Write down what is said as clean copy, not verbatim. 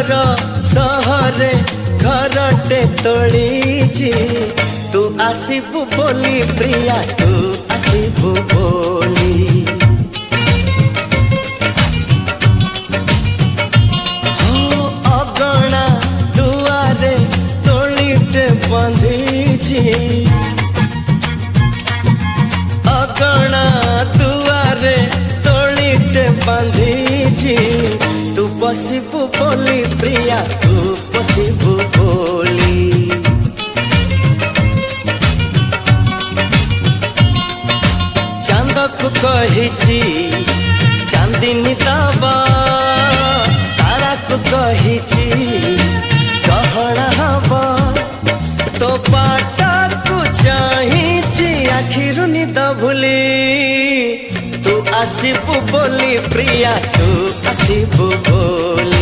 सुंदर सहरे घरटे तोलीची तू आसीबु बोली प्रिया तू आसीबु बोली हो अगणा दुआरे तोलीटे बंधीची अगणा दुआरे तोलीटे बंधीची तू बसिबु बोली प्रिया तू बसिबु बोली चांद को कहिची चांदिनी दबा तारा को कहिची गहना हबा तो पाटा को चाहिची आखिरु निद भूली तू आसीबु बोली प्रिया तू आसीबु बोली।